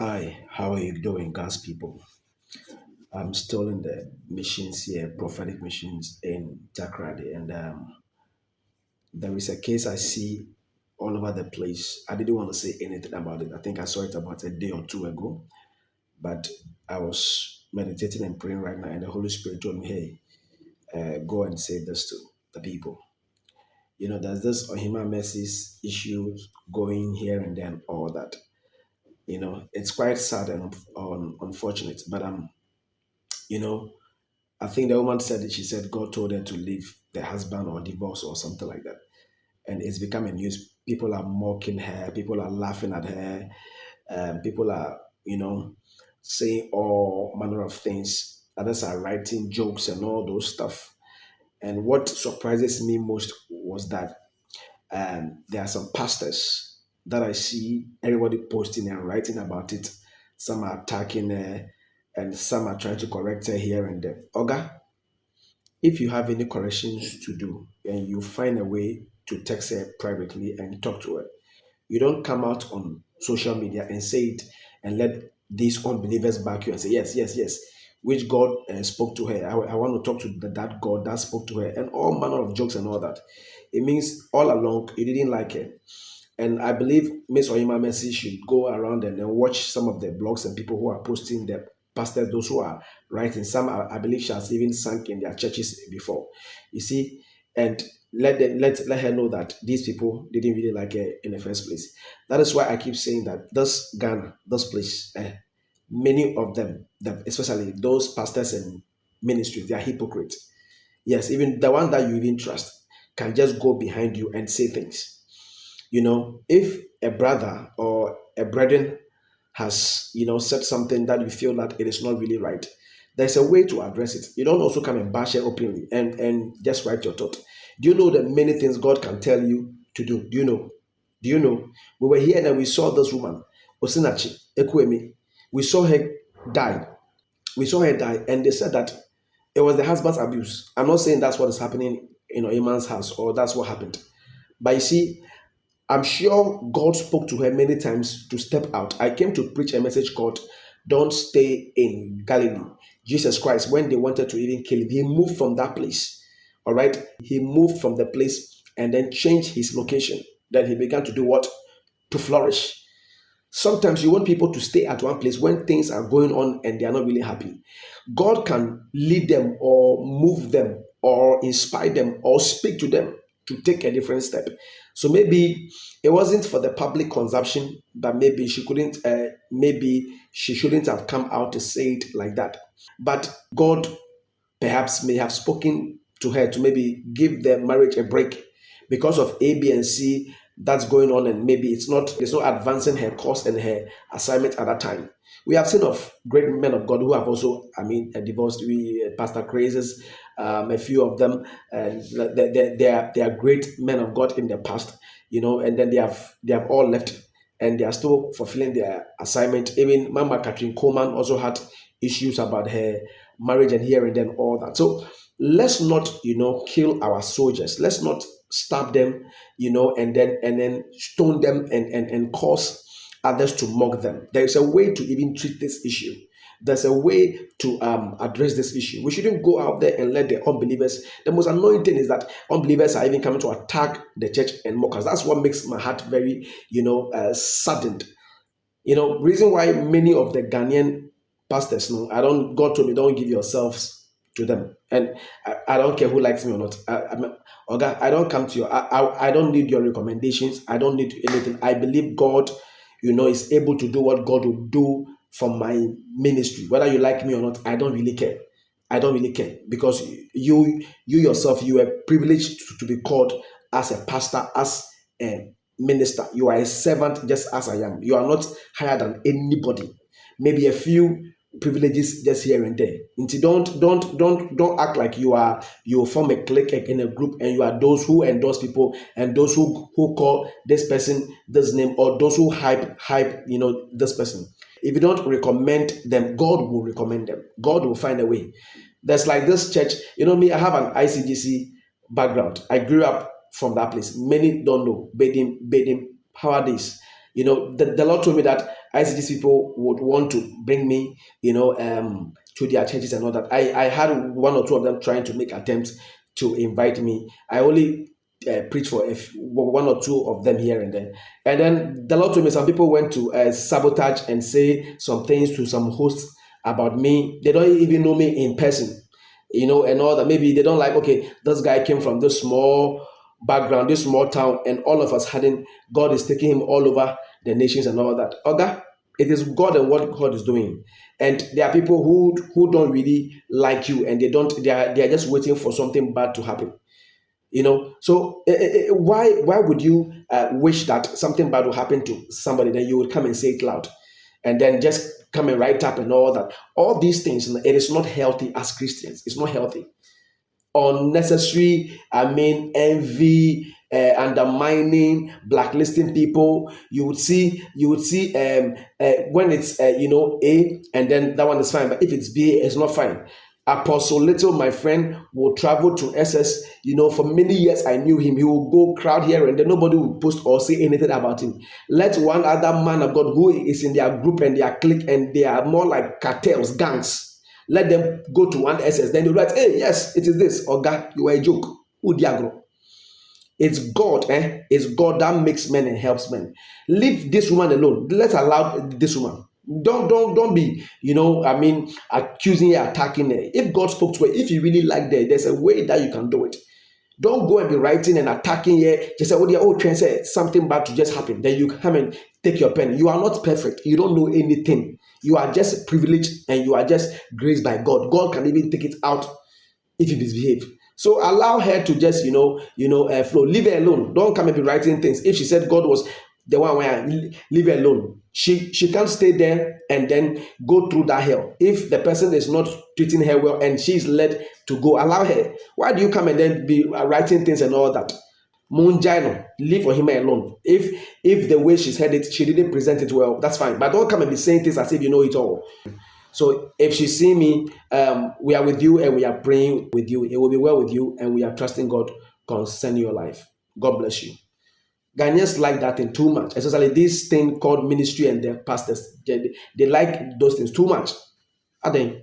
Hi, how are you doing, God's people? I'm still in the missions here, prophetic missions in Takrady, and there is a case I see all over the place. I didn't want to say anything about it. I think I saw it about a day or two ago, but I was meditating and praying right now, and the Holy Spirit told me, "Hey, go and say this to the people." There's this Ohemaa Mercy's issues going here and then, all that. It's quite sad and unfortunate, but you know, I think the woman said that she said God told her to leave the husband or divorce or something like that. And it's become a news. People are mocking her, people are laughing at her, people are, saying all manner of things. Others are writing jokes and all those stuff. And what surprises me most was that there are some pastors that I see everybody posting and writing about it. Some are attacking her, and some are trying to correct her here and there. Oga, if you have any corrections to do and you find a way to text her privately and talk to her, you don't come out on social media and say it and let these unbelievers back you and say, yes, yes, yes, which God spoke to her. I want to talk to that God that spoke to her, and all manner of jokes and all that. It means all along you didn't like her. And I believe Miss Oyima Mercy should go around and then watch some of the blogs and people who are posting the pastors, those who are writing. Some, I believe, she has even sunk in their churches before. You see, and let her know that these people didn't really like her in the first place. That is why I keep saying that this Ghana, this place, many of them, especially those pastors and ministries, they are hypocrites. Yes, even the one that you even trust can just go behind you and say things. If a brother or a brethren has, said something that you feel that it is not really right, there's a way to address it. You don't also come and bash it openly and just write your thought. Do you know the many things God can tell you to do? Do you know? Do you know? We were here and we saw this woman, Osinachi Ekwemi. We saw her die. We saw her die, and they said that it was the husband's abuse. I'm not saying that's what is happening in Iman's house or that's what happened. But you see, I'm sure God spoke to her many times to step out. I came to preach a message called Don't Stay in Galilee. Jesus Christ, when they wanted to even kill him, he moved from that place. All right. He moved from the place and then changed his location. Then he began to do what? To flourish. Sometimes you want people to stay at one place when things are going on and they are not really happy. God can lead them or move them or inspire them or speak to them to take a different step. So maybe it wasn't for the public consumption, but maybe she couldn't, maybe she shouldn't have come out to say it like that. But God perhaps may have spoken to her to maybe give the marriage a break because of A, B, and C that's going on, and maybe it's not advancing her course and her assignment at that time. We have seen of great men of God who have also, divorced. We Pastor Crazes, a few of them, and they are great men of God in the past, and then they have all left, and they are still fulfilling their assignment. Even Mama Catherine Coleman also had issues about her marriage and here and then all that. So let's not, kill our soldiers. Let's not stab them, and then stone them and cause others to mock them. There is a way to even treat this issue. There's a way to address this issue. We shouldn't go out there and let the unbelievers. The most annoying thing is that unbelievers are even coming to attack the church and mock us. That's what makes my heart very, saddened. Reason why many of the Ghanaian pastors, no, I don't. God told me, don't give yourselves to them, and I don't care who likes me or not. Okay, I don't come to you. I don't need your recommendations. I don't need anything. I believe God, is able to do what God will do for my ministry. Whether you like me or not, I don't really care. I don't really care because you yourself, you are privileged to be called as a pastor, as a minister. You are a servant just as I am. You are not higher than anybody. Maybe a few privileges just here and there. Don't act like you form a clique in a group and you are those who endorse people and those who call this person this name, or those who hype this person. If you don't recommend them, God will recommend them. God will find a way. There's like this church, me, I have an ICGC background. I grew up from that place. Many don't know Bedim Power Days. The Lord told me that ICG's people would want to bring me, to their churches and all that. I had one or two of them trying to make attempts to invite me. I only preach for one or two of them here and there. And then the Lord told me some people went to sabotage and say some things to some hosts about me. They don't even know me in person, and all that. Maybe they don't like, okay, this guy came from this small background, this small town, and all of us hadn't, God is taking him all over the nations and all that. Okay, it is God and what God is doing. And there are people who don't really like you, and they are just waiting for something bad to happen. So why would you wish that something bad will happen to somebody, then you would come and say it loud, and then just come and write up and all that? All these things, it is not healthy as Christians. It's not healthy. Unnecessary, envy, undermining, blacklisting people. You would see when it's A, and then that one is fine, but if it's B, it's not fine. Apostle Little, my friend, will travel to SS. For many years I knew him. He will go crowd here and then nobody will post or say anything about him. Let one other man of God who is in their group and their clique, and they are more like cartels, gangs, let them go to one SS. Then they write, hey, yes, it is this. Oga, you are a joke. Udiagro. It's God, It's God that makes men and helps men. Leave this woman alone. Let's allow this woman. Don't be, accusing her, attacking her. If God spoke to her, if you really like her, there's a way that you can do it. Don't go and be writing and attacking her. Just say, oh, dear, trying to say something bad to just happen. Then you come and take your pen. You are not perfect. You don't know anything. You are just privileged and you are just graced by God. God can even take it out if you misbehave. So allow her to just, flow. Leave her alone. Don't come and be writing things. If she said God was the one where leave her alone. She can't stay there and then go through that hell. If the person is not treating her well and she's led to go, allow her. Why do you come and then be writing things and all that? Munjaino, leave Ohemaa alone. If the way she said it, she didn't present it well, that's fine. But don't come and be saying things as if you know it all. So if she see me, we are with you and we are praying with you. It will be well with you and we are trusting God concerning your life. God bless you. Ghanaians like that thing too much, especially this thing called ministry and their pastors. They like those things too much. I think